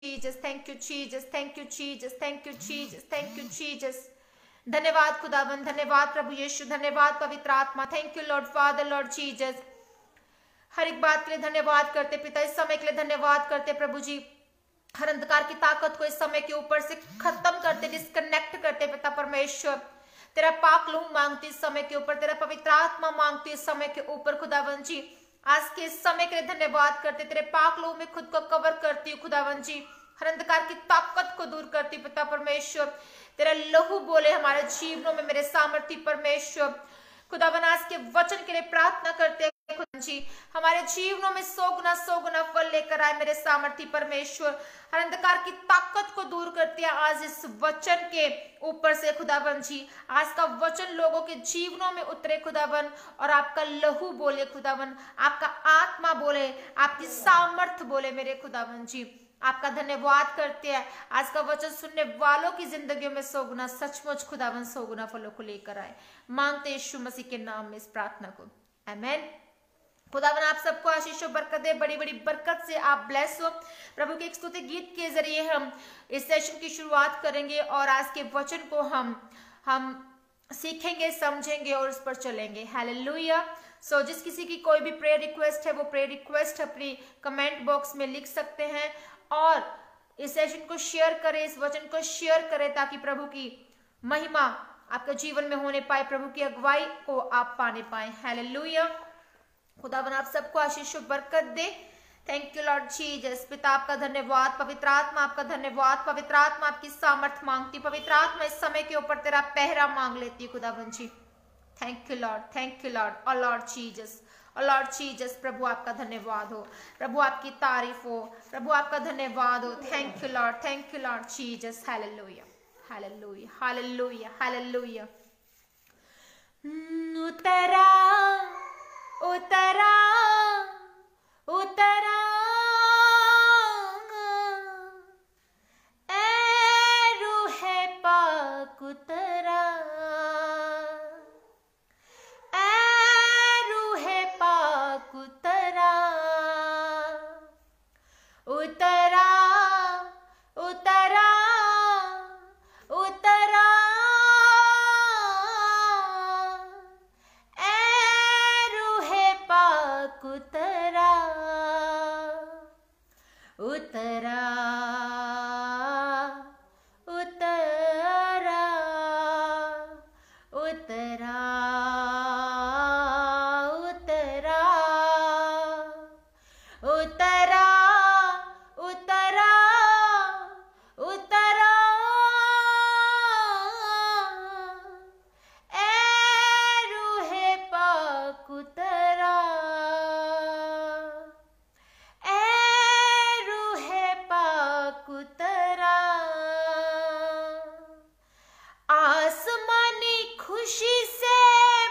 Jesus, thank you Jesus, thank you Jesus, thank you Jesus, thank you Jesus. धन्यवाद खुदावन, धन्यवाद प्रभु यीशु, धन्यवाद पवित्र आत्मा। Thank you lord father, lord Jesus. हर एक बात के लिए धन्यवाद करते पिता, इस समय के लिए धन्यवाद करते प्रभु जी। हर अंधकार की ताकत को इस समय के ऊपर से खत्म करते, डिस्कनेक्ट करते पिता परमेश्वर। तेरा पाक लहू मांगती इस समय के ऊपर, तेरा पवित्र आत्मा मांगती इस समय के ऊपर खुदावन जी। आज के इस समय के लिए धन्यवाद करते, तेरे पाक लहू में खुद को कवर करती हूँ खुदावन जी। हर अंधकार की ताकत को दूर करती पिता परमेश्वर। तेरा लहू बोले हमारे जीवनों में मेरे सामर्थ्य परमेश्वर। खुदावन आज के वचन के लिए प्रार्थना करते हैं खुदा जी, हमारे जीवनों में सौ गुना फल लेकर आए मेरे सामर्थ्य परमेश्वर। हर अंधकार की ताकत को दूर करती है आज इस वचन के ऊपर से खुदावन जी। आज का वचन लोगों के जीवनों में उतरे खुदावन, और आपका लहू बोले खुदावन, आपका आत्मा बोले, आपकी सामर्थ बोले मेरे खुदावन जी। आपका धन्यवाद करते हैं आज का वचन सुनने वालों की जिंदगियों में सौ गुना सचमुच खुदावन सौ गुना फलों को लेकर आए। मांगते यीशु मसीह के नाम में इस प्रार्थना को, आमीन। खुदावन आप सबको आशीष और बरकत दे, बड़ी बड़ी बरकत से आप ब्लेस हो। प्रभु के एक स्तुति गीत के जरिए हम इस सेशन की शुरुआत करेंगे और आज के वचन को हम सीखेंगे, समझेंगे और उस पर चलेंगे। हालेलुया। सो जिस किसी की कोई भी प्रेयर रिक्वेस्ट है वो प्रेयर रिक्वेस्ट अपनी कमेंट बॉक्स में लिख सकते हैं, और इस सेशन को शेयर करें, इस वचन को शेयर करें, ताकि प्रभु की महिमा आपके जीवन में होने पाए, प्रभु की अगुवाई को आप पाने पाए। हालेलुया। खुदावन आप सबको आशीष और बरकत दे। Thank you lord Jesus. पिता आपका धन्यवाद, पवित्र आत्मा आपका धन्यवाद। पवित्र आत्मा आपकी सामर्थ मांगती, पवित्र आत्मा इस समय के ऊपर तेरा पहरा मांग लेती है खुदावन जी। Thank you lord, thank you lord, और लॉर्ड जीसस, और लॉर्ड जीसस। प्रभु आपका धन्यवाद हो, प्रभु आपकी तारीफ हो, प्रभु आपका धन्यवाद हो। Thank you lord, thank you lord Jesus. Hallelujah, hallelujah, hallelujah, hallelujah. उतरा उतरा उतरा ए रूहे पाक उतरा, ए रूहे पाक उतरा, उतरा उतरा उतरा उतरा, उतरा उतरा उतरा उतरा उतरा उतरा उतरा ए रूहे पाक उतरा, उतरा। आसमानी खुशी से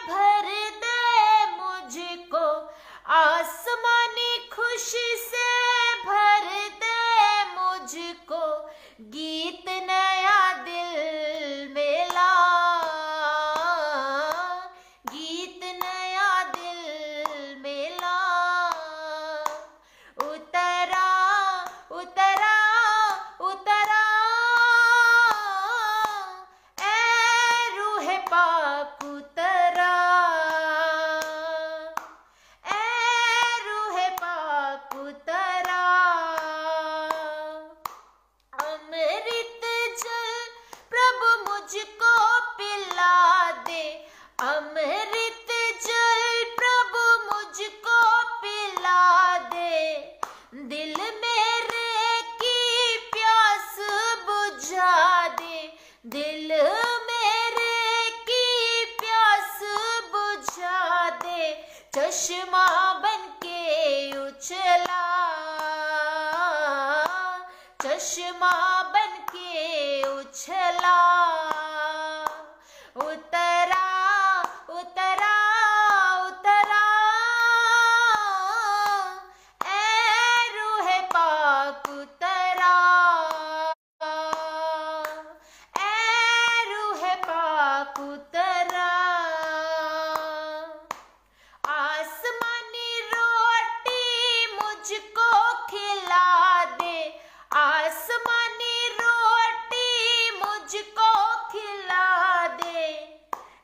भर दे मुझको, आसमानी खुशी से भर दे मुझको, गीत नया दिल में ला, गीत नया दिल में ला। उतरा उतरा उतरा ए रूहे पाक उतरा, ए रूहे पाक उतरा। अमृत जल प्रभु मुझको पिला दे, अमृत जल प्रभु मुझको पिला दे, दिल मेरे की प्यास बुझा दे, दिल मेरे की प्यास बुझा दे। चश्मा बनके उछला, चश्मा बनके उछला। उतरा उतरा उतरा ए रूहे पाक उतरा, ए रूहे पाक उतरा। आसमानी रोटी मुझको खिला दे, आस आसमानी रोटी मुझको खिला दे,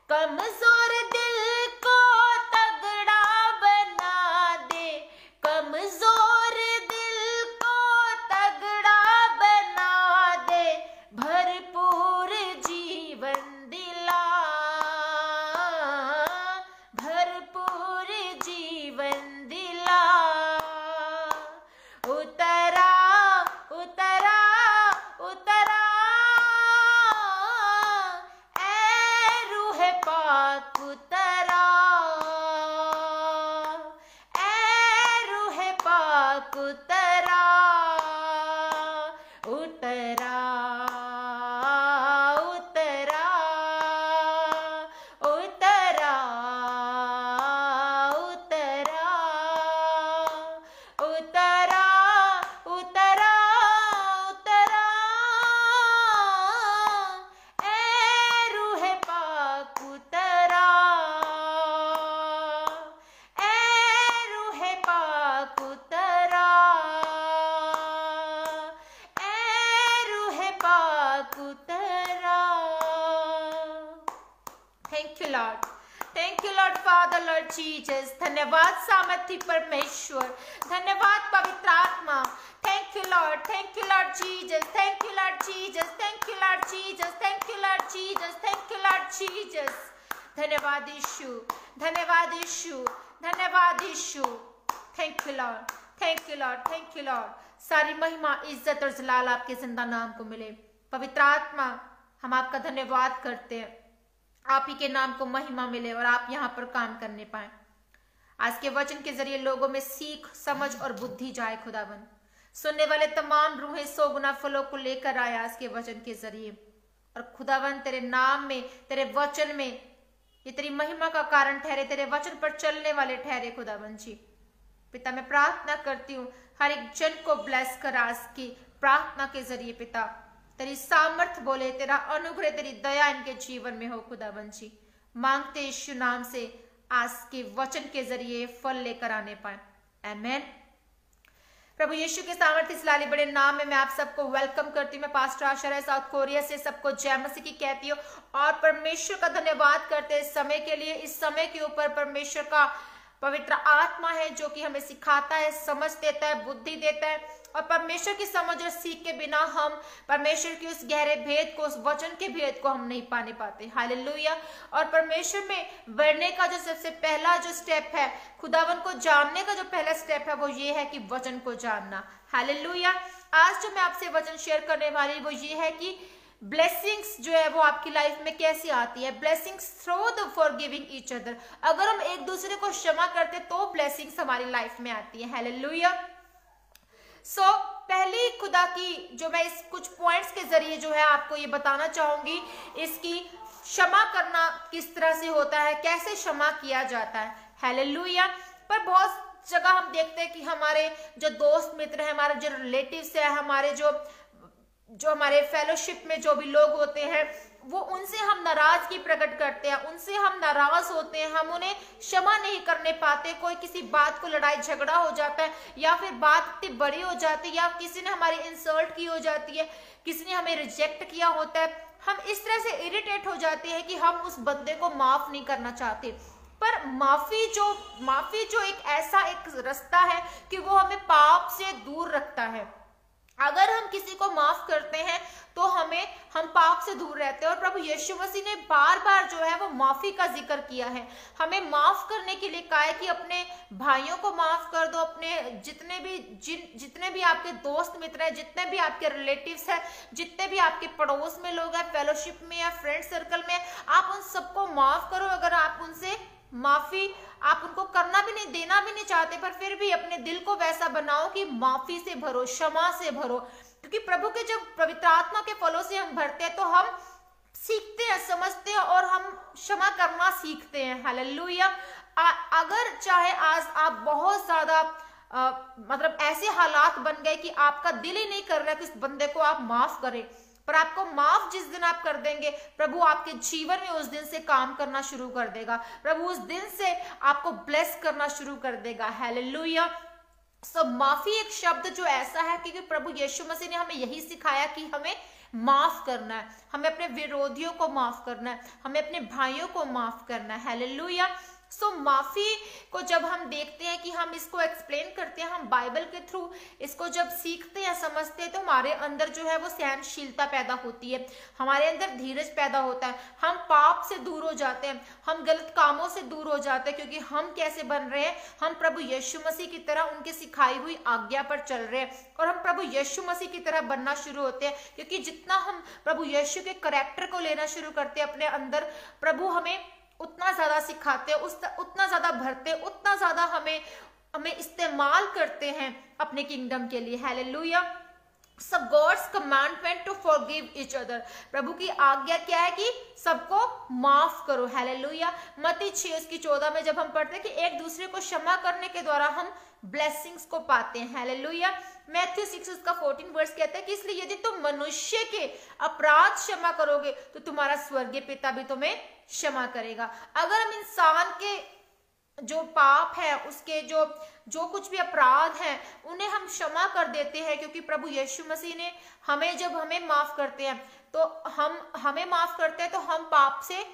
कमजोर दिल को तगड़ा बना दे, कमजोर दिल को तगड़ा बना दे, भरपूर जीवन दिला, भरपूर जीवन दिला। उतरा उतरा उतरा ऐ रूह पाक उतरा, ऐ रूह पाक उतरा, उतरा उतरा उतरा उतरा उतरा उतरा उतरा ऐ रूह पाक उतरा, ऐ रूह पाक उतरा, ऐ रूह पाक उतरा। Thank you lord, thank you lord father, lord Jesus. धन्यवाद सामर्थी परमेश्वर, धन्यवाद पवित्र आत्मा। Thank you lord, thank you lord Jesus, thank you lord Jesus, thank you lord Jesus, thank you lord Jesus, thank you lord Jesus. धन्यवाद यीशु, धन्यवाद यीशु, धन्यवाद Yeshu. Thank you lord, thank you lord, thank you lord. सारी महिमा, इज्जत और जलाल आपके जिंदा नाम को मिले। पवित्र आत्मा, हम आपका धन्यवाद करते हैं, आप ही के नाम को महिमा मिले और आप यहाँ पर काम करने पाए। आज के वचन के जरिए लोगों में सीख, समझ और बुद्धि जाए खुदावन। सुनने वाले तमाम रूहें 100 गुना फलों को लेकर आए आज के वचन के जरिए, और खुदावन तेरे नाम में, तेरे वचन में ये तेरी महिमा का कारण ठहरे, तेरे वचन पर चलने वाले ठहरे खुदावन जी। पिता मैं प्रार्थना करती हूँ हर एक जन को ब्लेस कर आज की प्रार्थना के जरिए। पिता तेरी सामर्थ बोले, तेरा अनुग्रह, तेरी दया इनके जीवन में हो खुदावन जी। मांगते यीशु नाम से आज के वचन के जरिए फल लेकर आने पाए, आमेन। प्रभु यीशु के सामर्थ्य इस लाली बड़े नाम में मैं आप सबको वेलकम करती हूँ। मैं पास्टर आशा है साउथ कोरिया से सबको जय मसीह की कहती हूँ और परमेश्वर का धन्यवाद करते हैं इस समय के लिए। इस समय के ऊपर परमेश्वर का पवित्र आत्मा है जो कि हमें सिखाता है, समझ देता है, बुद्धि देता है, और परमेश्वर की समझ और सीख के बिना हम परमेश्वर की उस गहरे भेद को, उस वचन के भेद को हम नहीं पाने पाते। हालेलुया। और परमेश्वर में बढ़ने का जो सबसे पहला जो स्टेप है, खुदावन को जानने का जो पहला स्टेप है, वो ये है कि वचन को जानना। हालेलुया। आज जो मैं आपसे वचन शेयर करने वाली वो ये है कि ब्लेसिंग्स जो है वो आपकी लाइफ में कैसी आती है। Blessings through the forgiving each other. अगर हम एक दूसरे को क्षमा करते तो ब्लेसिंग्स हमारी लाइफ में आती है। हालेलुया। सो पहली खुदा की जो मैं इस कुछ पॉइंट्स के जरिए जो है आपको ये बताना चाहूंगी, इसकी क्षमा करना किस तरह से होता है, कैसे क्षमा किया जाता है। हालेलुया। पर बहुत जगह हम देखते हैं कि हमारे जो दोस्त मित्र हैं, हमारे जो रिलेटिव्स है, हमारे जो हमारे फेलोशिप में जो भी लोग होते हैं, वो उनसे हम नाराजगी प्रकट करते हैं, उनसे हम नाराज होते हैं, हम उन्हें क्षमा नहीं करने पाते। कोई किसी बात को लड़ाई झगड़ा हो जाता है, या फिर बात इतनी बड़ी हो जाती है, या किसी ने हमारी इंसल्ट की हो जाती है, किसी ने हमें रिजेक्ट किया होता है, हम इस तरह से इरिटेट हो जाते हैं कि हम उस बंदे को माफ नहीं करना चाहते। पर माफी जो एक ऐसा एक रास्ता है कि वो हमें पाप से दूर रखता है। अगर हम किसी को माफ करते हैं तो हम पाप से दूर रहते हैं। और प्रभु यीशु मसीह ने बार बार जो है वो माफी का जिक्र किया है, हमें माफ करने के लिए कहा है कि अपने भाइयों को माफ कर दो, अपने जितने भी आपके दोस्त मित्र हैं, जितने भी आपके रिलेटिव्स हैं, जितने भी आपके पड़ोस में लोग हैं, फेलोशिप में या फ्रेंड सर्कल में, आप उन सबको माफ करो। अगर आप उनसे माफी आप उनको करना भी नहीं, देना भी नहीं चाहते, पर फिर भी अपने दिल को वैसा बनाओ कि माफी से भरो, क्षमा से भरो। क्योंकि प्रभु के जब पवित्र आत्मा के फलों से हम भरते हैं तो हम सीखते हैं, समझते हैं और हम क्षमा करना सीखते हैं। हालेलुया। अगर चाहे आज आप बहुत ज्यादा मतलब ऐसे हालात बन गए कि आपका दिल ही नहीं कर रहा कि उस बंदे को आप माफ करें, पर आपको माफ जिस दिन आप कर देंगे, प्रभु आपके जीवन में उस दिन से काम करना शुरू कर देगा। प्रभु उस दिन से आपको ब्लेस करना शुरू कर देगा। हालेलुया। सो माफी एक शब्द जो ऐसा है क्योंकि प्रभु यीशु मसीह ने हमें यही सिखाया कि हमें माफ करना है, हमें अपने विरोधियों को माफ करना है, हमें अपने भाइयों को माफ करना है। हालेलुया। सो माफी को जब हम देखते हैं कि हम इसको एक्सप्लेन करते हैं, हम बाइबल के थ्रू इसको जब सीखते हैं, समझते हैं, तो हमारे अंदर जो है वो सहनशीलता पैदा होती है, हमारे अंदर धीरज पैदा होता है, हम पाप से दूर हो जाते हैं, हम गलत कामों से दूर हो जाते हैं, क्योंकि हम कैसे बन रहे हैं, हम प्रभु यीशु मसीह की तरह उनके सिखाई हुई आज्ञा पर चल रहे हैं और हम प्रभु यीशु मसीह की तरह बनना शुरू होते हैं। क्योंकि जितना हम प्रभु यीशु के करैक्टर को लेना शुरू करते हैं अपने अंदर, प्रभु हमें उतना ज्यादा सिखाते हैं, उतना ज्यादा भरते हैं, उतना ज्यादा हमें इस्तेमाल करते हैं अपने किंगडम के लिए। Hallelujah. So God's commandment to forgive each other, प्रभु की आज्ञा क्या है कि सबको माफ करो। हालेलुया। मत्ती 6:14 में जब हम पढ़ते हैं कि एक दूसरे को क्षमा करने के द्वारा हम ब्लेसिंग्स को पाते हैं। हालेलुया। मैथ्यू 6:14 कहता है कि इसलिए यदि तुम मनुष्य के अपराध क्षमा करोगे तो तुम्हारा स्वर्गीय पिता भी तुम्हें क्षमा करेगा। अगर हम इंसान के जो पाप है, उसके जो कुछ भी अपराध हैं, उन्हें हम क्षमा कर देते हैं, क्योंकि प्रभु यीशु मसीह ने जब हमें माफ करते हैं तो हमें माफ करते हैं तो हम पाप से,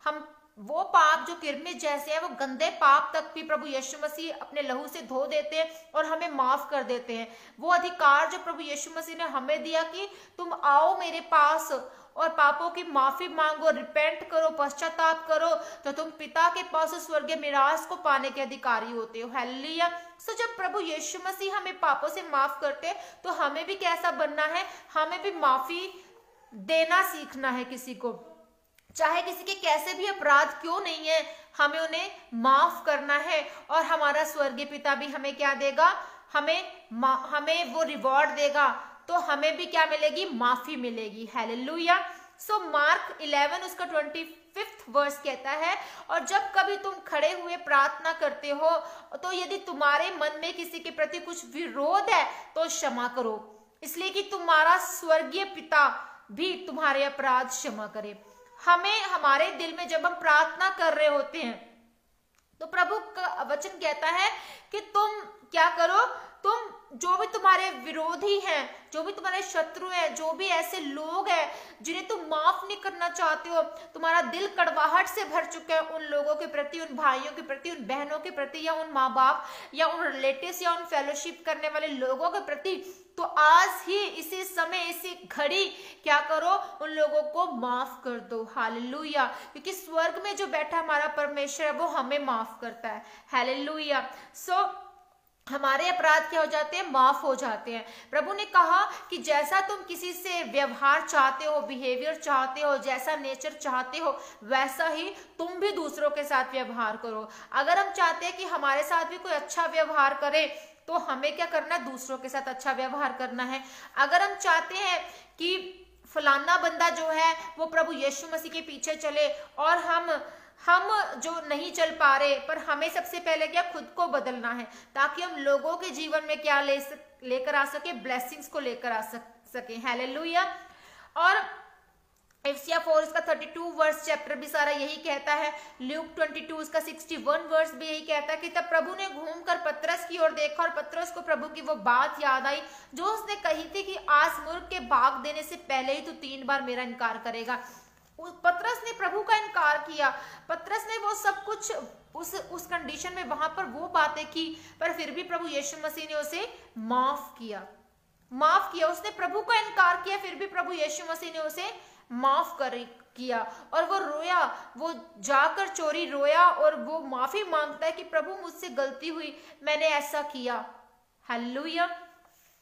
हम वो पाप जो किरमिज जैसे हैं, वो गंदे पाप तक भी प्रभु यीशु मसीह अपने लहू से धो देते हैं और हमें माफ कर देते हैं। वो अधिकार जो प्रभु यीशु मसीह ने हमें दिया कि तुम आओ मेरे पास और पापों की माफी मांगो, रिपेंट करो, पश्चाताप करो, तो तुम पिता के पास स्वर्गीय मिरास को पाने के अधिकारी होते हो। हालेलुया। सो जब प्रभु यीशु मसीह हमें पापों से माफ करते हैं तो हमें भी कैसा बनना है, हमें भी माफी देना सीखना है किसी को, चाहे किसी के कैसे भी अपराध क्यों नहीं है, हमें उन्हें माफ करना है और हमारा स्वर्गीय पिता भी हमें क्या देगा, हमें वो रिवॉर्ड देगा, तो हमें भी क्या मिलेगी, माफी मिलेगी। हालेलुया। सो मार्क 11 उसका 25 कहता है, और जब कभी तुम खड़े हुए प्रार्थना करते हो तो यदि तुम्हारे मन में किसी के प्रति कुछ विरोध है तो क्षमा करो, इसलिए कि तुम्हारा स्वर्गीय पिता भी तुम्हारे अपराध क्षमा करे। हमें हमारे दिल में जब हम प्रार्थना कर रहे होते हैं तो प्रभु का वचन कहता है कि तुम क्या करो, तुम जो भी तुम्हारे विरोधी हैं, जो भी तुम्हारे शत्रु हैं, जो भी ऐसे लोग हैं जिन्हें तुम माफ नहीं करना चाहते हो, तुम्हारा दिल कड़वाहट से भर चुका है उन लोगों के प्रति, उन भाइयों के प्रति, उन बहनों के प्रति, या उन माँ बाप या उन रिलेटिव्स या उन फेलोशिप करने वाले लोगों के प्रति, तो आज ही इसी समय इसी घड़ी क्या करो, उन लोगों को माफ कर दो। हालेलुया। क्योंकि स्वर्ग में जो बैठा हमारा परमेश्वर है वो हमें माफ करता है। हालेलुया। सो हमारे अपराध क्या हो जाते हैं, माफ हो जाते हैं। प्रभु ने कहा कि जैसा तुम किसी से व्यवहार चाहते हो, बिहेवियर चाहते हो, जैसा नेचर चाहते हो, वैसा ही तुम भी दूसरों के साथ व्यवहार करो। अगर हम चाहते हैं कि हमारे साथ भी कोई अच्छा व्यवहार करे तो हमें क्या करना है, दूसरों के साथ अच्छा व्यवहार करना है। अगर हम चाहते हैं कि फलाना बंदा जो है वो प्रभु यीशु मसीह के पीछे चले और हम जो नहीं चल पा रहे, पर हमें सबसे पहले क्या, खुद को बदलना है, ताकि हम लोगों के जीवन में क्या लेकर आ सके, ब्लेसिंग्स को लेकर आ सके। हालेलुया। और एफिसिया 4 उसका 32 चैप्टर भी सारा यही कहता है। ल्यूक 22 उसका 61 भी यही कहता है कि तब प्रभु ने घूमकर पतरस की ओर देखा और पतरस को प्रभु की वो बात याद आई जो उसने कही थी कि आज मुर्ग के भाग देने से पहले ही तू 3 बार मेरा इनकार करेगा। पतरस ने प्रभु का इनकार किया, पतरस ने वो सब कुछ उस कंडीशन में वहां पर वो बातें की, पर फिर भी प्रभु यीशु मसीह ने उसे माफ किया। उसने प्रभु का इनकार किया, फिर भी प्रभु यीशु मसीह ने उसे माफ किया और वो रोया, वो जाकर चोरी रोया और वो माफी मांगता है कि प्रभु मुझसे गलती हुई, मैंने ऐसा किया। हालेलुया।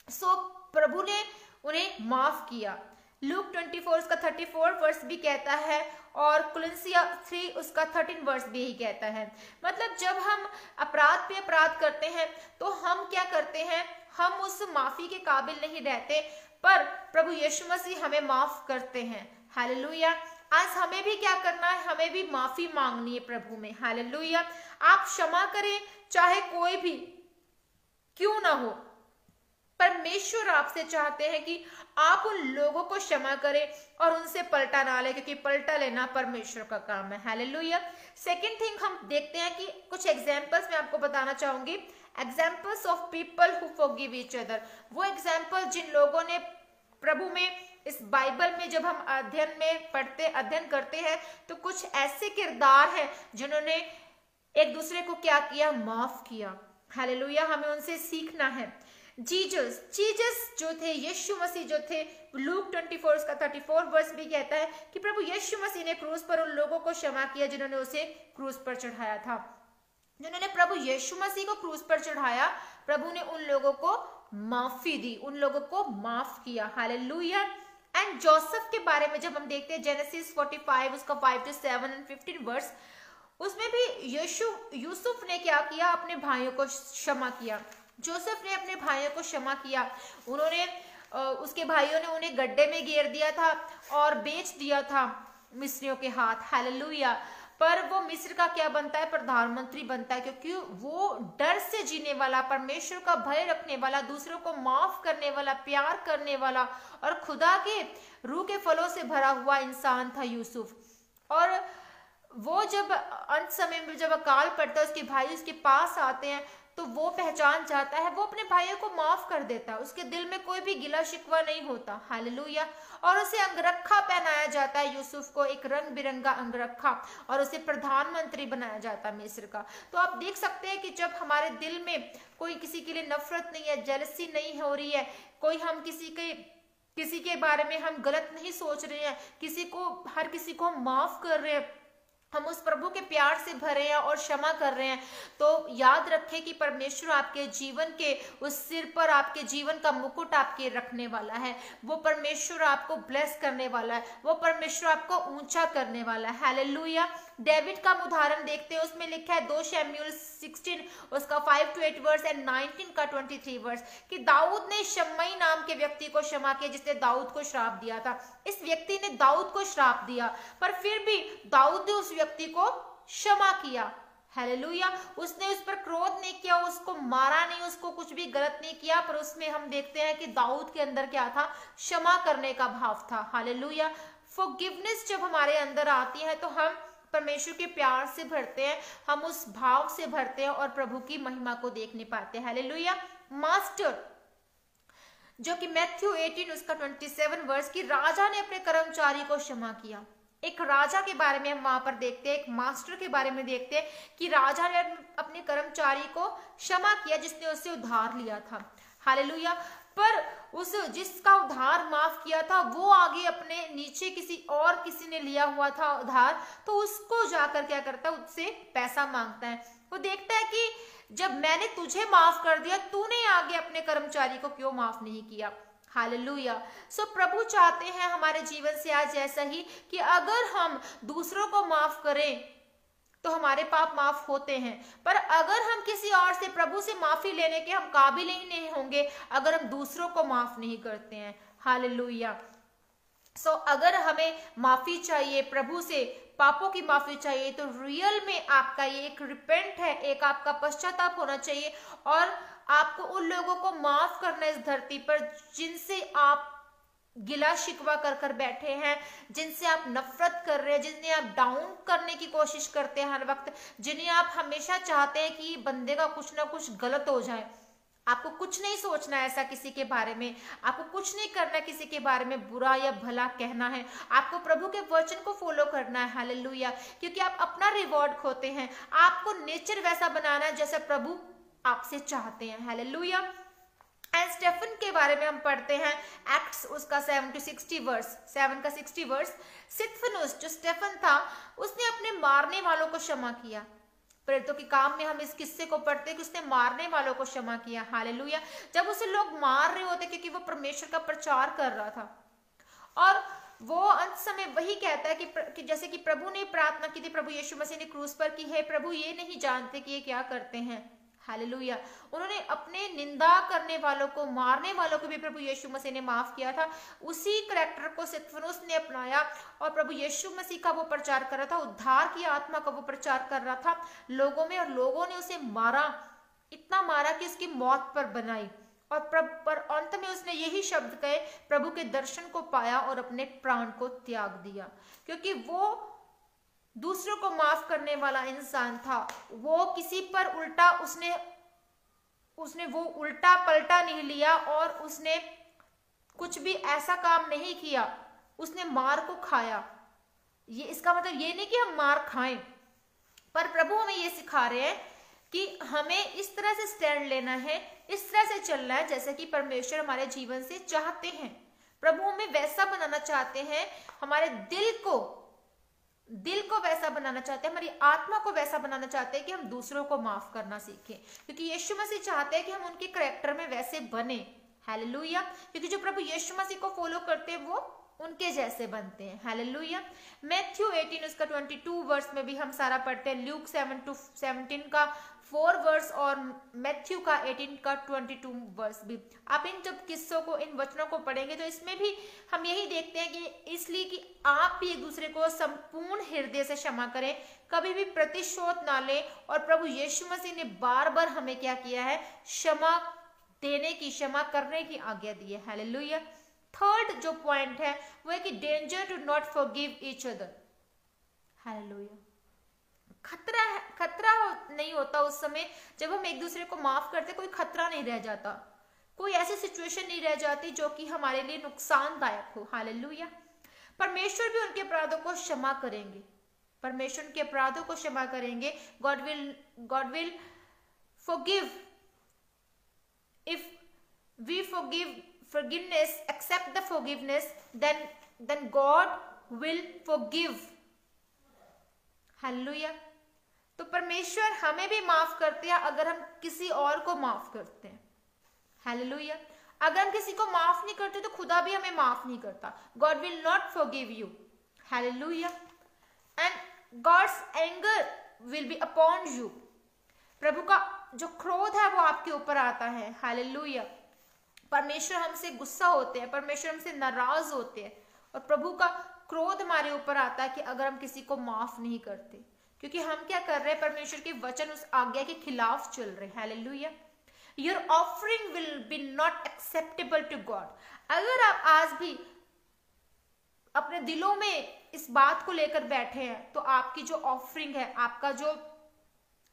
सो प्रभु ने उन्हें माफ किया। लूक 24 उसका 34 भी कहता है और कुलिंसिया 3 उसका 13 भी यही कहता है। मतलब जब हम अपराध पे अपराध करते हैं तो हम क्या करते हैं, हम उस माफी के काबिल नहीं रहते, पर प्रभु यीशु मसीह हमें माफ करते हैं। हालेलुया। आज हमें भी क्या करना है, हमें भी माफी मांगनी है प्रभु में। हालेलुया। आप क्षमा करें, चाहे कोई भी क्यों ना हो, परमेश्वर आपसे चाहते हैं कि आप उन लोगों को क्षमा करें और उनसे पलटा ना ले, क्योंकि पलटा लेना परमेश्वर का काम है। हालेलुया। सेकंड थिंग हम देखते हैं कि कुछ एग्जांपल्स मैं आपको बताना चाहूंगी। Examples of people who forgive each other, वो एग्जाम्पल जिन लोगों ने प्रभु में, इस बाइबल में जब हम अध्ययन करते हैं तो कुछ ऐसे किरदार हैं जिन्होंने एक दूसरे को क्या किया, माफ किया। हालेलुया, हमें उनसे सीखना है। जीसस जो थे, यीशु मसीह जो थे, लूक 24 का 34 वर्स भी कहता है कि प्रभु यीशु मसीह ने क्रूस पर उन लोगों को क्षमा किया जिन्होंने उसे क्रूस पर चढ़ाया था। जिन्होंने प्रभु यीशु मसीह को क्रूस पर चढ़ाया, प्रभु ने उन लोगों को माफी दी, उन लोगों को माफ किया। हालेलुया। एंड जोसेफ के बारे में जब हम देखते हैं जेनेसिस 45 उसका 5 to 7 and 15 वर्स, उसमें भी यूसुफ ने क्या किया, अपने भाइयों को क्षमा किया। जोसेफ ने अपने भाइयों को क्षमा किया। उन्होंने उसके भाइयों ने उन्हें गड्ढे में घेर दिया था और बेच दिया था मिस्रियों के हाथ। हालेलुया। पर वो मिस्र का क्या बनता है, प्रधानमंत्री बनता है, क्योंकि वो डर से जीने वाला, परमेश्वर का भय रखने वाला, दूसरों को माफ करने वाला, प्यार करने वाला और खुदा के रूह के फलों से भरा हुआ इंसान था यूसुफ। और वो जब अंत समय में जब अकाल पड़ता है, उसके भाई उसके पास आते हैं तो वो पहचान जाता है, वो अपने भाइयों को माफ कर देता है, उसके दिल में कोई भी गिला शिकवा नहीं होता। हालेलुया। और उसे अंगरखा पहनाया जाता है, यूसुफ को एक रंग बिरंगा अंगरखा, और उसे प्रधानमंत्री बनाया जाता है मिस्र का। तो आप देख सकते हैं कि जब हमारे दिल में कोई किसी के लिए नफरत नहीं है, जेलसी नहीं हो रही है, कोई हम किसी के बारे में हम गलत नहीं सोच रहे हैं, हर किसी को हम माफ कर रहे हैं, हम उस प्रभु के प्यार से भरे हैं और क्षमा कर रहे हैं, तो याद रखें कि परमेश्वर आपके जीवन के उस सिर पर आपके जीवन का मुकुट आपके रखने वाला है। वो परमेश्वर आपको ब्लेस करने वाला है, वो परमेश्वर आपको ऊंचा करने वाला है। हालेलुया। डेविड का उदाहरण देखते हैं, उसमें लिखा है 2 शमूएल 16 उसका 5 to 8 वर्स एंड 19 का 23 वर्स कि दाऊद ने शम्मई नाम के व्यक्ति को क्षमा किया जिसने दाऊद को श्राप दिया था। इस व्यक्ति ने दाऊद को श्राप दिया, पर फिर भी दाऊद ने उस व्यक्ति को क्षमा किया। हालेलुया। उसने उस पर क्रोध नहीं किया, उसको मारा नहीं, उसको कुछ भी गलत नहीं किया, पर उसमें हम देखते हैं कि दाऊद के अंदर क्या था, क्षमा करने का भाव था। हालेलुया। फॉरगिवनेस जब हमारे अंदर आती है तो हम परमेश्वर के प्यार से भरते हैं, हम उस भाव से भरते हैं और प्रभु की महिमा को देख नहीं पाते। हालेलुया। मास्टर जो कि मैथ्यू 18 उसका 27 वर्स की राजा ने अपने कर्मचारी को क्षमा किया। एक राजा के बारे में हम वहां पर देखते हैं, एक मास्टर के बारे में देखते हैं कि राजा ने अपने कर्मचारी को क्षमा किया जिसने उससे उधार लिया था। हालेलुया। पर जिसका उधार माफ किया था वो आगे अपने नीचे किसी ने लिया हुआ था उधार, तो उसको जाकर क्या करता है, उससे पैसा मांगता है। वो देखता है कि जब मैंने तुझे माफ कर दिया, तूने आगे अपने कर्मचारी को क्यों माफ नहीं किया। हालेलुया। सो प्रभु चाहते हैं हमारे जीवन से आज ऐसा ही कि अगर हम दूसरों को माफ करें तो हमारे पाप माफ होते हैं, पर अगर हम किसी और से प्रभु से माफी लेने के हम काबिल ही नहीं होंगे अगर हम दूसरों को माफ नहीं करते हैं। हालेलुया। सो अगर हमें माफी चाहिए, प्रभु से पापों की माफी चाहिए, तो रियल में आपका ये एक रिपेंट है, एक आपका पश्चाताप होना चाहिए और आपको उन लोगों को माफ करना इस धरती पर जिनसे आप गिला शिकवा कर बैठे हैं, जिनसे आप नफरत कर रहे हैं, जिन्हें आप डाउन करने की कोशिश करते हैं हर वक्त, जिन्हें आप हमेशा चाहते हैं कि बंदे का कुछ ना कुछ गलत हो जाए। आपको कुछ नहीं सोचना है ऐसा किसी के बारे में, आपको कुछ नहीं करना किसी के बारे में बुरा या भला कहना है, आपको प्रभु के वचन को फॉलो करना है। हालेलुया। क्योंकि आप अपना रिवॉर्ड खोते हैं, आपको नेचर वैसा बनाना है जैसा प्रभु आपसे चाहते हैं। हालेलुया। एंड स्टेफन के बारे में हम पढ़ते हैं एक्ट्स उसका 7 to 60 वर्स, 7 का 60 वर्स। स्तिफनुस जो स्टेफन था उसने अपने मारने वालों को क्षमा किया। प्रेरितों के काम में हम इस किस्से को पढ़ते हैं कि उसने मारने वालों को क्षमा किया। हालेलुया। जब उसे लोग मार रहे होते क्योंकि वो परमेश्वर का प्रचार कर रहा था, और वो अंत समय वही कहता है कि जैसे कि प्रभु ने प्रार्थना की थी, प्रभु यीशु मसीह ने क्रूस पर की है, प्रभु ये नहीं जानते कि ये क्या करते हैं। हालेलुया। उन्होंने अपने निंदा करने वालों को, मारने वालों को भी प्रभु यीशु मसीह ने माफ किया था। उसी करैक्टर को स्तिफनुस ने अपनाया और प्रभु यीशु मसीह का वो प्रचार कर रहा था, उद्धार की आत्मा का वो प्रचार कर रहा था लोगों में, और लोगों ने उसे मारा, इतना मारा कि उसकी मौत पर बनाई, और अंत में उसने यही शब्द कहे, प्रभु के दर्शन को पाया और अपने प्राण को त्याग दिया, क्योंकि वो दूसरों को माफ करने वाला इंसान था। वो किसी पर उल्टा उसने उसने वो उल्टा पलटा नहीं लिया और उसने कुछ भी ऐसा काम नहीं किया, उसने मार को खाया। ये इसका मतलब ये नहीं कि हम मार खाएं, पर प्रभु हमें ये सिखा रहे हैं कि हमें इस तरह से स्टैंड लेना है, इस तरह से चलना है जैसे कि परमेश्वर हमारे जीवन से चाहते हैं। प्रभु हमें वैसा बनाना चाहते हैं, हमारे दिल को वैसा बनाना चाहते हैं, हमारी आत्मा को वैसा बनाना चाहते हैं कि हम दूसरों को माफ करना सीखें, क्योंकि यीशु मसीह चाहते हैं कि हम उनके कैरेक्टर में वैसे बने। हालेलुया। क्योंकि जो प्रभु यीशु मसीह को फॉलो करते हैं वो उनके जैसे बनते हैं। हालेलुया। मैथ्यू 18 उसका 22 वर्स में भी हम सारा पढ़ते हैं, ल्यूक 7-17 का 4 वर्स और मैथ्यू का 18 का 22 वर्स भी। आप इन जब किस्सों को, इन वचनों को पढ़ेंगे तो इसमें भी हम यही देखते हैं कि इसलिए कि आप भी एक दूसरे को संपूर्ण हृदय से क्षमा करें, कभी भी प्रतिशोध ना लें। और प्रभु यीशु मसीह ने बार बार हमें क्या किया है, क्षमा देने की, क्षमा करने की आज्ञा दी है। हालेलुया। थर्ड जो पॉइंट है वो है कि danger to not forgive each other. Hallelujah. खतरा नहीं होता उस समय जब हम एक दूसरे को माफ करते, कोई खतरा नहीं रह जाता, कोई ऐसी सिचुएशन नहीं रह जाती जो कि हमारे लिए नुकसानदायक हो। हालेलुया। परमेश्वर भी उनके अपराधों को क्षमा करेंगे, परमेश्वर उनके अपराधों को क्षमा करेंगे। God will forgive if we forgiveness, accept the forgiveness, then God will forgive. Hallelujah. तो परमेश्वर हमें भी माफ करते हैं अगर हम किसी और को माफ करते हैं। हालेलुया। अगर हम किसी को माफ नहीं करते तो खुदा भी हमें माफ नहीं करता। God will not forgive you. Hallelujah. And God's anger will be upon you. प्रभु का जो क्रोध है वो आपके ऊपर आता है। हालेलुया। परमेश्वर हमसे गुस्सा होते हैं, परमेश्वर हमसे नाराज होते हैं, और प्रभु का क्रोध हमारे ऊपर आता है कि अगर हम किसी को माफ नहीं करते, क्योंकि हम क्या कर रहे हैं, परमेश्वर के वचन, उस आज्ञा के खिलाफ चल रहे हैं। Hallelujah. Your offering will be not acceptable to God. अगर आप आज भी अपने दिलों में इस बात को लेकर बैठे हैं तो आपकी जो ऑफरिंग है, आपका जो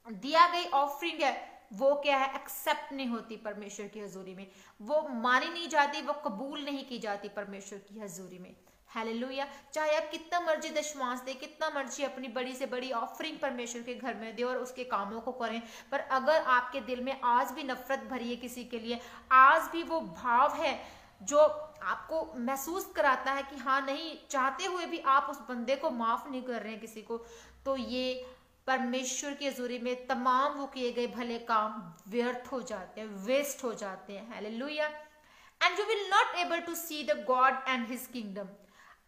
दिया गई ऑफरिंग है, वो क्या है, एक्सेप्ट नहीं होती परमेश्वर की हजूरी में, वो मानी नहीं जाती, वो कबूल नहीं की जाती परमेश्वर की हजूरी में। हालेलुया। चाहे आप कितना मर्जी दशमांश दे, कितना मर्जी अपनी बड़ी से बड़ी ऑफरिंग परमेश्वर के घर में दे और उसके कामों को करें, पर अगर आपके दिल में आज भी नफरत भरी है किसी के लिए, आज भी वो भाव है जो आपको महसूस कराता है कि हाँ, नहीं चाहते हुए भी आप उस बंदे को माफ नहीं कर रहे हैं किसी को, तो ये परमेश्वर की हजूरी में तमाम वो किए गए भले काम व्यर्थ हो जाते हैं, वेस्ट हो जाते हैं। Hallelujah. And you will not able to see the God and his kingdom.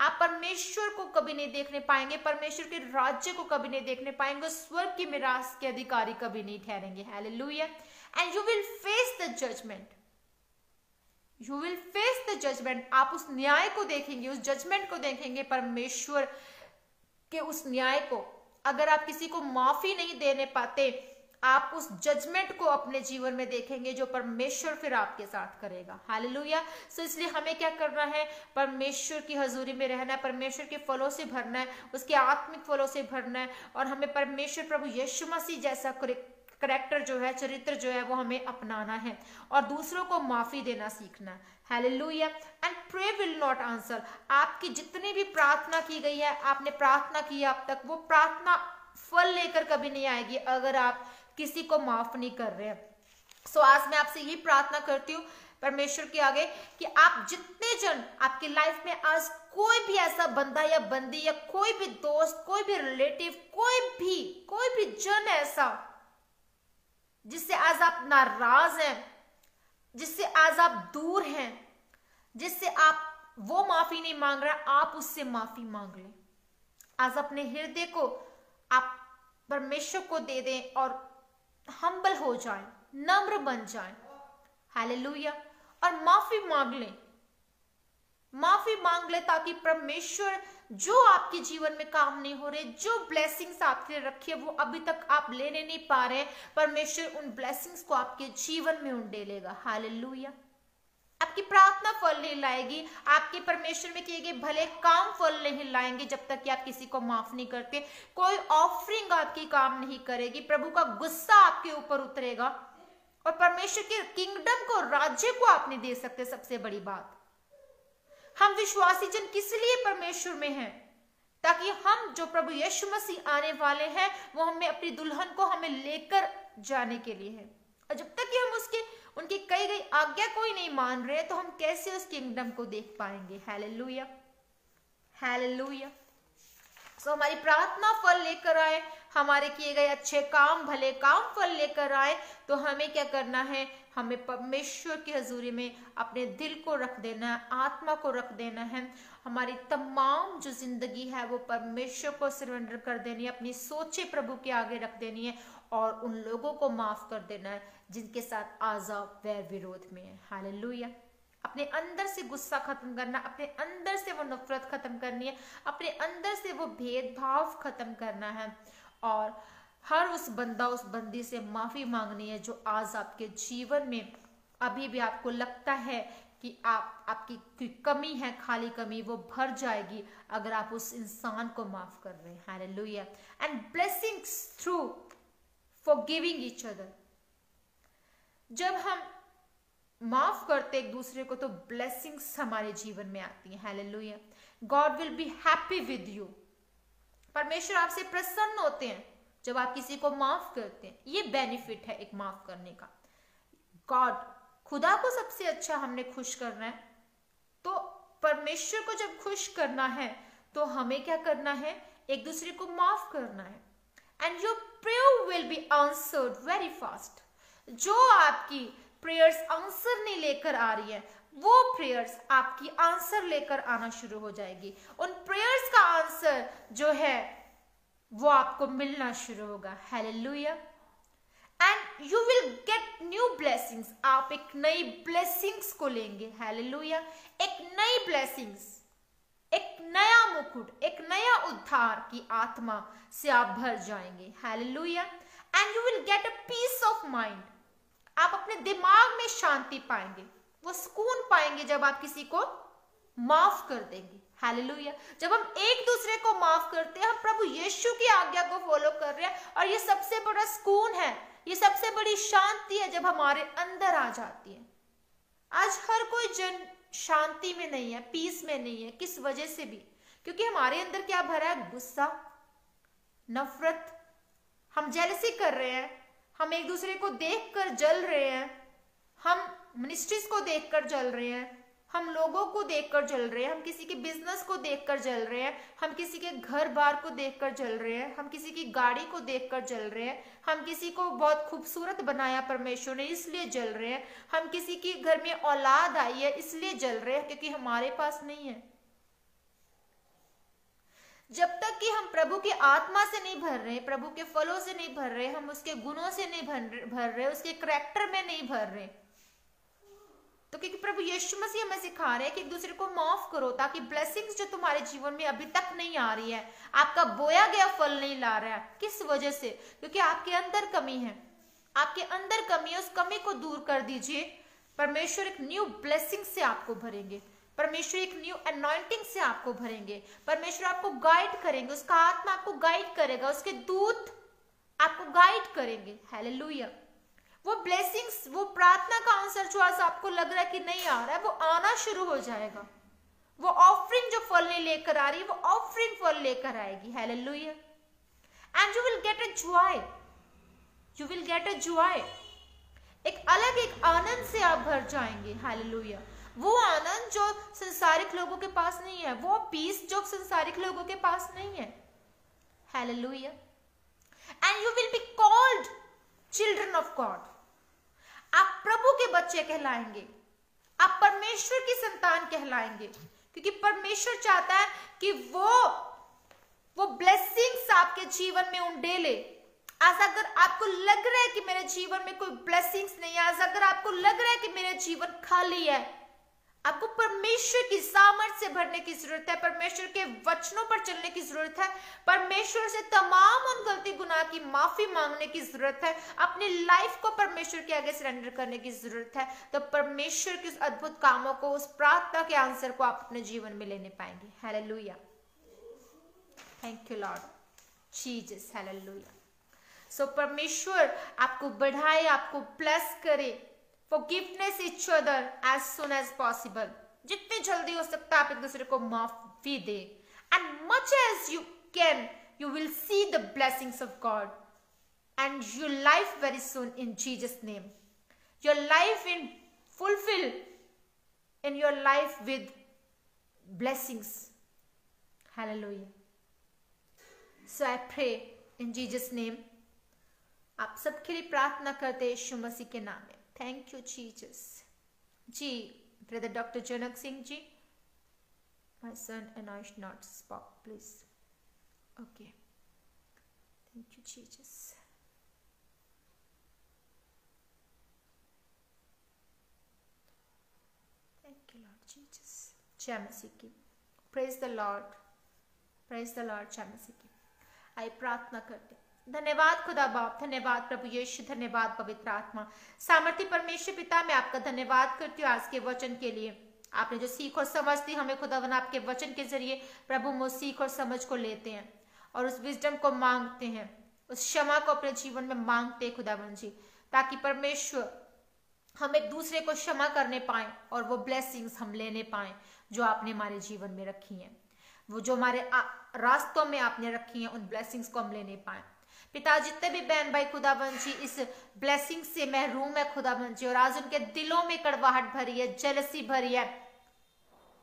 आप परमेश्वर को कभी नहीं देखने पाएंगे, परमेश्वर के राज्य को कभी नहीं देखने पाएंगे, स्वर्ग की मिरास के अधिकारी कभी नहीं ठहरेंगे। Hallelujah. And you will face the judgement, you will face the judgement. आप उस न्याय को देखेंगे, उस जजमेंट को देखेंगे, परमेश्वर के उस न्याय को। अगर आप किसी को माफी नहीं देने पाते, आप उस जजमेंट को अपने जीवन में देखेंगे जो परमेश्वर फिर आपके साथ करेगा। हालेलुया। सो इसलिए हमें क्या करना है, परमेश्वर की हजूरी में रहना है, परमेश्वर के फलों से भरना है, उसके आत्मिक फलों से भरना है, और हमें परमेश्वर प्रभु यीशु मसीह जैसा करैक्टर जो है, चरित्र जो है, वो हमें अपनाना है और दूसरों को माफी देना सीखना है। Hallelujah. And pray will not answer. आपकी जितनी भी प्रार्थना की गई है, आपने प्रार्थना की अब तक, वो प्रार्थना फल लेकर कभी नहीं आएगी अगर आप किसी को माफ नहीं कर रहे हैं। सो आज मैं आपसे यही प्रार्थना करती हूँ परमेश्वर के आगे कि आप जितने जन आपकी लाइफ में आज कोई भी ऐसा बंदा या बंदी या कोई भी दोस्त, कोई भी रिलेटिव, कोई भी जन ऐसा जिससे आज आप नाराज हैं, जिससे आज आप दूर हैं, जिससे आप वो माफी नहीं मांग रहा, आप उससे माफी मांग लें। आज अपने हृदय को आप परमेश्वर को दे दें और हम्बल हो जाएं, नम्र बन जाएं। हालेलुया। और माफी मांग लें, माफी मांग ले, ताकि परमेश्वर जो आपके जीवन में काम नहीं हो रहे, जो ब्लेसिंग्स आपके लिए रखी है वो अभी तक आप लेने नहीं पा रहे, परमेश्वर उन ब्लेसिंग्स को आपके जीवन में उंडेलेगा। हालेलुया। आपकी प्रार्थना फल नहीं लाएगी, आपके परमेश्वर में किए गए भले काम फल नहीं लाएंगे जब तक कि आप किसी को माफ नहीं करते। कोई ऑफरिंग आपकी काम नहीं करेगी, प्रभु का गुस्सा आपके ऊपर उतरेगा और परमेश्वर के किंगडम को, राज्य को आप नहीं दे सकते। सबसे बड़ी बात, हम विश्वासी जन किस लिए परमेश्वर में हैं? ताकि हम जो प्रभु यीशु मसीह आने वाले हैं वो हमें अपनी दुल्हन को हमें लेकर जाने के लिए है। और जब तक कि हम उनकी कही गई आज्ञा को ही नहीं मान रहे तो हम कैसे उस किंगडम को देख पाएंगे? Hallelujah, hallelujah. सो हमारी प्रार्थना फल लेकर आए, हमारे किए गए अच्छे काम, भले काम फल लेकर आए, तो हमें क्या करना है? हमें परमेश्वर की हजूरी में अपने दिल को रख देना है, आत्मा को रख देना है। हमारी तमाम जो जिंदगी है वो परमेश्वर को सरेंडर कर देनी है, अपनी सोचे प्रभु के आगे रख देनी है और उन लोगों को माफ कर देना है जिनके साथ आजाब वैर विरोध में है। हालेलुया। अपने अंदर से गुस्सा खत्म करना, अपने अंदर से वो नफरत खत्म करनी है, अपने अंदर से वो भेदभाव खत्म करना है और हर उस बंदा उस बंदी से माफी मांगनी है जो आज आपके जीवन में अभी भी आपको लगता है कि आपकी कोई कमी है, खाली कमी, वो भर जाएगी अगर आप उस इंसान को माफ कर रहे हैं। Hallelujah. And blessings through forgiving each other. जब हम माफ करते एक दूसरे को तो ब्लेसिंग्स हमारे जीवन में आती हैं। Hallelujah. God will be happy with you. परमेश्वर आपसे प्रसन्न होते हैं जब आप किसी को माफ करते हैं। ये बेनिफिट है एक माफ करने का। गॉड, खुदा को सबसे अच्छा हमने खुश करना है, तो परमेश्वर को जब खुश करना है तो हमें क्या करना है? एक दूसरे को माफ करना है। And your prayer will be answered very fast. जो आपकी प्रेयर्स आंसर नहीं लेकर आ रही है वो प्रेयर्स आपकी आंसर लेकर आना शुरू हो जाएगी। उन प्रेयर्स का आंसर जो है वो आपको मिलना शुरू होगा। Hallelujah. And you will get new blessings. आप एक नई ब्लेसिंग्स को लेंगे। हालेलुया। एक नई ब्लेसिंग्स, एक नया मुकुट, एक नया उद्धार की आत्मा से आप भर जाएंगे। Hallelujah. And you will get a peace of mind. आप अपने दिमाग में शांति पाएंगे, वो सुकून पाएंगे जब आप किसी को माफ कर देंगे। हालेलुया। जब हम एक दूसरे को माफ करते हैं हम प्रभु यीशु की आज्ञा को फॉलो कर रहे हैं और ये सबसे बड़ा सुकून है, ये सबसे बड़ी शांति है जब हमारे अंदर आ जाती है। आज हर कोई जन शांति में नहीं है, पीस में नहीं है। किस वजह से भी? क्योंकि हमारे अंदर क्या भरा है? गुस्सा, नफरत, हम जेलसी कर रहे हैं, हम एक दूसरे को देखकर जल रहे हैं, हम मिनिस्ट्रीज को देखकर जल रहे हैं, हम लोगों को देखकर जल रहे हैं, हम किसी के बिजनेस को देखकर जल रहे हैं, हम किसी के घर बार को देखकर जल रहे हैं, हम किसी की गाड़ी को देखकर जल रहे हैं, हम किसी को बहुत खूबसूरत बनाया परमेश्वर ने इसलिए जल रहे हैं, हम किसी के घर में औलाद आई है इसलिए जल रहे हैं क्योंकि हमारे पास नहीं है। जब तक कि हम प्रभु की आत्मा से नहीं भर रहे, प्रभु के फलों से नहीं भर रहे, हम उसके गुणों से नहीं भर रहे, उसके करैक्टर में नहीं भर रहे, तो क्योंकि प्रभु यीशु मसीह हमें सिखा रहे हैं कि एक दूसरे को माफ करो ताकि ब्लेसिंग्स जो तुम्हारे जीवन में अभी तक नहीं आ रही है, आपका बोया गया फल नहीं ला रहा है। किस वजह से? क्योंकि आपके अंदर कमी है, आपके अंदर कमी है, उस कमी को दूर कर दीजिए। परमेश्वर एक न्यू ब्लेसिंग से आपको भरेंगे, परमेश्वर एक न्यू अनॉइंटिंग से आपको भरेंगे, परमेश्वर आपको गाइड करेंगे, उसका आत्मा आपको गाइड करेगा, उसके दूत आपको गाइड करेंगे। हालेलुया। वो ब्लेसिंग्स, वो प्रार्थना का आंसर जो आज आपको लग रहा है कि नहीं आ रहा है, वो आना शुरू हो जाएगा। वो ऑफरिंग जो फल नहीं लेकर आ रही है वो ऑफरिंग फल लेकर आएगी। Hallelujah. And you will get a joy, you will get a joy. एक अलग एक आनंद से आप भर जाएंगे। हालेलुया। वो आनंद जो संसारिक लोगों के पास नहीं है, वो पीस जो संसारिक लोगों के पास नहीं है। Hallelujah. And you will be called children of God. आप प्रभु के बच्चे कहलाएंगे, आप परमेश्वर की संतान कहलाएंगे, क्योंकि परमेश्वर चाहता है कि वो ब्लेसिंग्स आपके जीवन में उंडेले। आज अगर आपको लग रहा है कि मेरे जीवन में कोई ब्लेसिंग्स नहीं है, आज अगर आपको लग रहा है कि मेरा जीवन खाली है, आपको परमेश्वर की सामर्थ से भरने की जरूरत है, परमेश्वर के वचनों पर चलने की जरूरत है, परमेश्वर से तमाम उन गलती गुनाह की माफी मांगने की जरूरत है, अपनी लाइफ को परमेश्वर के आगे सरेंडर करने की जरूरत है। तो परमेश्वर के उस अद्भुत कामों को, उस प्रार्थना के आंसर को आप अपने जीवन में लेने पाएंगे। Hallelujah. Thank you lord Jesus. Hallelujah. So परमेश्वर आपको बढ़ाए, आपको ब्लेस करे। Forgiveness each other as soon as possible, जितनी जल्दी हो सकता है आप एक दूसरे को माफी दे। And much as you can you will see the blessings of God and your life very soon in Jesus name. Your life in fulfill in your life with blessings. Hallelujah. So I pray in Jesus name. आप सबके लिए प्रार्थना करते हैं यीशु मसीह के नाम में। Thank you Jesus. जी brother doctor Janak Singh ji, my son and I should not speak please. Okay. Thank you Jesus. Thank you Lord Jesus. जय मसीह की। Praise the Lord. Praise the Lord। जय मसीह की। आइए प्रार्थना करते। धन्यवाद खुदा बाप, धन्यवाद प्रभु यीशु, धन्यवाद पवित्र आत्मा, सामर्थी परमेश्वर पिता, मैं आपका धन्यवाद करती हूँ आज के वचन के लिए। आपने जो सीख और समझ दी हमें खुदावन, आपके वचन के जरिए प्रभु हम उस सीख और समझ को लेते हैं और उस विजडम को मांगते हैं, उस क्षमा को अपने जीवन में मांगते हैं खुदावन जी, ताकि परमेश्वर हम एक दूसरे को क्षमा करने पाए और वो ब्लेसिंग्स हम लेने पाए जो आपने हमारे जीवन में रखी हैं, वो जो हमारे रास्तों में आपने रखी हैं, उन ब्लेसिंग्स को हम लेने पाए। पिता, जितने भी बहन भाई खुदावन जी इस ब्लेसिंग से महरूम है खुदावन जी, और आज उनके दिलों में कड़वाहट भरी है, जेलसी भरी है,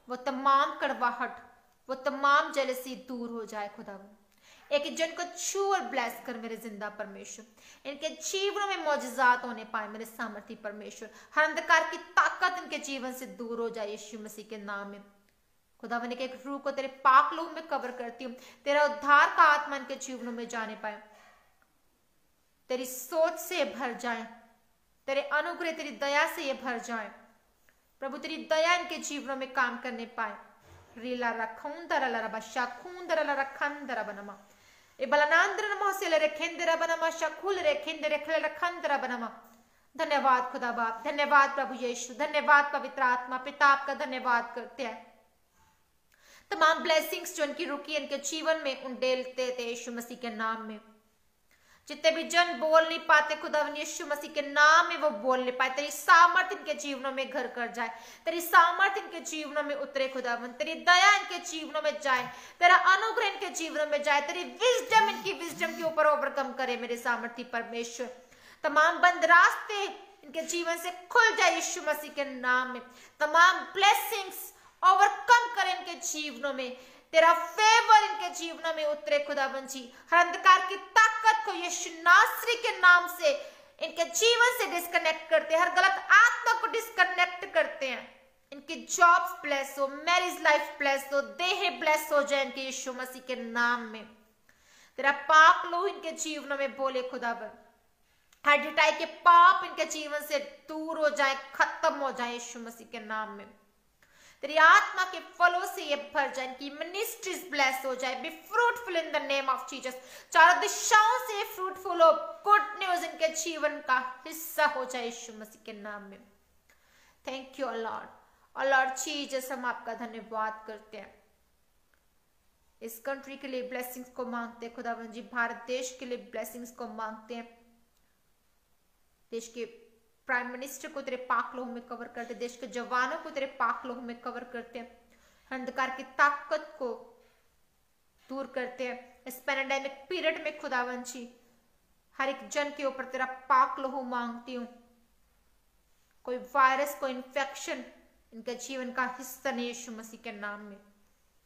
वो तमाम कड़वाहट, वो तमाम जेलसी दूर हो जाए खुदावन। एक जन को छू और ब्लेस कर मेरे जिंदा परमेश्वर, इनके जीवनों में मौजूजात होने पाए मेरे सामर्थी परमेश्वर। हर अंधकार की ताकत इनके जीवन से दूर हो जाए यीशु मसीह के नाम में। खुदावन एक रूह को तेरे पाक लहू में कवर करती हूँ, तेरा उद्धार का आत्मा इनके जीवनों में जाने पाए, तेरी सोच से भर जाए, तेरे अनुग्रह तेरी दया से ये भर जाए प्रभु, तेरी दया इनके जीवनों में काम करने पाए। रीला रखूंदरा लरबा शाखूंदरा लरखंदरा बनमा ए बलनांदर नमो से लरखेंदरा बनमा शाखुल रेखेंदरे खले रखंदरा बनमा। धन्यवाद खुदा बाप, धन्यवाद प्रभु यीशु, धन्यवाद पवित्र आत्मा पिता, आपका धन्यवाद करते हैं। तमाम ब्लेसिंग्स जो इनकी रुकी इनके जीवन में उन डेलते थे यीशु मसीह के नाम में। जितने भी जन बोल नहीं पाते खुदावन यीशु मसीह के नाम में वो बोल नहीं पाए, तेरी सामर्थ इनके जीवनों में घर कर जाए, तेरी सामर्थ इनके जीवनों में उतरे खुदावन, तेरी दया इनके जीवनों में जाए, तेरा अनुग्रह इनके जीवनों में जाए, तेरी विजडम इनकी विजडम के ऊपर ओवरकम करे मेरे सामर्थी परमेश्वर। तमाम बंद रास्ते इनके जीवन से खुल जाए यीशु मसीह के नाम में, तमाम ब्लेसिंग्स ओवरकम करे इनके जीवनों में, तेरा फेवर इनके जीवनों में उतरे खुदावन जी। हर अंधकार की ताकत को यीशु नासरी के नाम से इनके जीवन से डिस्कनेक्ट करते हैं, हर गलत आत्मा को डिस्कनेक्ट करते हैं। इनकी जॉब्स ब्लेस हो, मैरिज लाइफ ब्लेस हो, देह ब्लेस हो जाए इनके यीशु मसीह के नाम में। तेरा पाप लो इनके जीवनों में बोले खुदावन, हर ढिठाई के पाप इनके जीवन से दूर हो जाए, खत्म हो जाए यीशु मसीह के नाम में। तेरी आत्मा के फलों से ये भर जाए, इनकी मिनिस्ट्रीज ब्लेस हो जाए, be fruitful in the name of Jesus. चारों दिशाओं से फ्रूटफुल हो, गुड न्यूज इनके जीवन का हिस्सा हो जाए यीशु मसीह के नाम में। थैंक यू लॉर्ड, और लॉर्ड जीसस हम आपका धन्यवाद करते हैं। इस कंट्री के लिए ब्लेसिंग्स को मांगते हैं खुदावन जी, भारत देश के लिए ब्लेसिंग्स को मांगते हैं। देश के प्राइम मिनिस्टर को तेरे पाक लोह में कवर करते, देश के जवानों को तेरे पाक लोह में कवर करते हैं, अंधकार की ताकत को दूर करते हैं। इस पैंडेमिक पीरियड में खुदावन जी हर एक जन के ऊपर तेरा पाक लोह मांगती हूँ, कोई वायरस कोई इन्फेक्शन इनके जीवन का हिस्सा नहीं यीशु मसीह के नाम में।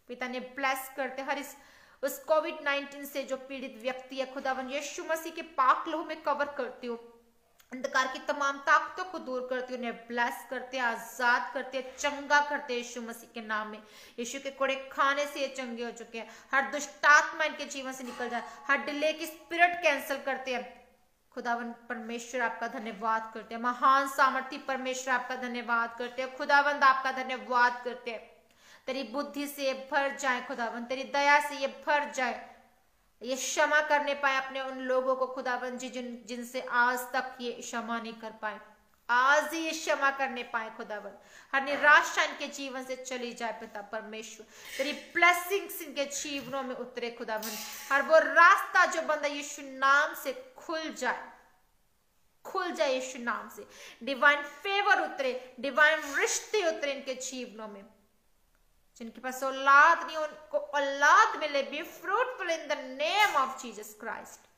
पिता ने ब्लेस करते हर इस उस कोविड-19 से जो पीड़ित व्यक्ति है खुदावन यीशु मसीह के पाक लोह में कवर करती हूँ, अंधकार की तमाम ताकतों को दूर करते, उन्हें ब्लेस करते, आजाद करते, चंगा करते यीशु मसीह के नाम में। यीशु के कोड़े खाने से ये चंगे हो चुके हैं, हर दुष्ट आत्मा इनके जीवन से निकल जाए, हर डिले की स्पिरिट कैंसिल करते हैं। खुदावन परमेश्वर आपका धन्यवाद करते हैं, महान सामर्थी परमेश्वर आपका धन्यवाद करते हैं, खुदावंद आपका धन्यवाद करते हैं। तेरी बुद्धि से ये भर जाए खुदावन, तेरी दया से ये भर जाए, ये क्षमा करने पाए अपने उन लोगों को खुदावन जी जिनसे आज तक ये क्षमा नहीं कर पाए। आज ही ये क्षमा करने पाए खुदावन। हर निराशा इनके जीवन से चली जाए पिता परमेश्वर। तेरी ब्लेसिंग्स इनके जीवनों में उतरे खुदावन। हर वो रास्ता जो बंदा यीशु नाम से खुल जाए यीशु नाम से। डिवाइन फेवर उतरे, डिवाइन रिश्ते उतरे इनके जीवनों में। जिनके पास औलाद नहीं उनको औलाद मिले। Be fruitful in the name of Jesus Christ.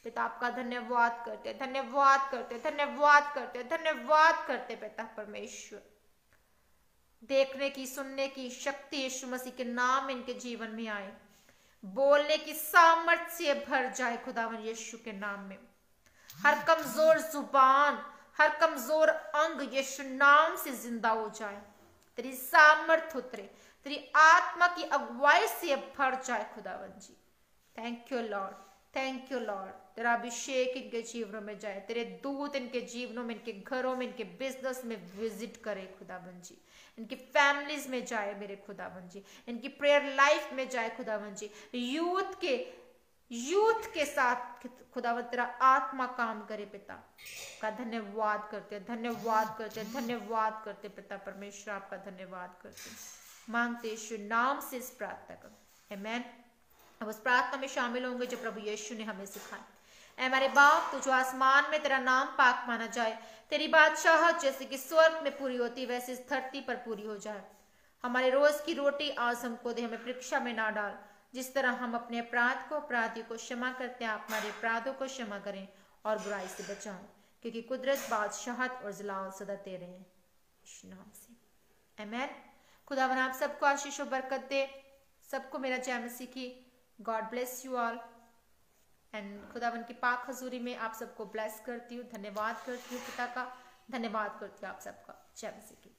पिता आपका धन्यवाद करते, धन्यवाद करते, धन्यवाद करते, धन्यवाद करते पिता परमेश्वर। देखने की, सुनने की शक्ति यीशु मसीह के नाम इनके जीवन में आए। बोलने की सामर्थ्य से भर जाए खुदावन यीशु के नाम में। हर कमजोर जुबान, हर कमजोर अंग यीशु नाम से जिंदा हो जाए। तेरी सामर्थ्य उतरे, तेरी आत्मा की अगुवाई से भर जाए खुदावन जी। Thank you lord, thank you lord. तेरा अभिषेक इनके जीवनों में जाए। तेरे दूत इनके जीवनों में, इनके घरों में, इनके बिजनेस में विजिट करे खुदावन जी। इनकी फैमिलीज में जाए मेरे खुदावन जी। इनकी प्रेयर लाइफ में जाए खुदावन जी। यूथ के साथ खुदावन तेरा आत्मा काम करे पिता। का धन्यवाद करते, धन्यवाद करते, धन्यवाद करते पिता परमेश्वर। आपका धन्यवाद करते, मांगते यीशु नाम से इस प्रार्थना कर, आमीन। अब उस प्रार्थना में शामिल होंगे जो प्रभु यीशु ने हमें सिखाई। ऐ हमारे बाप, तू जो आसमान में, तेरा नाम पाक माना जाए। तेरी बादशाहत जैसे कि स्वर्ग में पूरी होती वैसे इस धरती पर पूरी हो जाए। हमारे रोज की रोटी आज हमको दे, हमें परीक्षा में ना डाल। जिस तरह हम अपने अपराधियों को क्षमा करते हैं, आप हमारे अपराधों को क्षमा करें और बुराई से बचाओ, क्योंकि कुदरत, बादशाहत और जलाल सदा तेरे हैं, यीशु नाम से, आमीन। खुदावन आप सबको आशीष और बरकत दे। सबको मेरा जय मसीह की God bless you all. And खुदावन की पाक हजूरी में आप सबको ब्लेस करती हूँ, धन्यवाद करती हूँ पिता का, धन्यवाद करती हूँ आप सबका। जय मसीह की।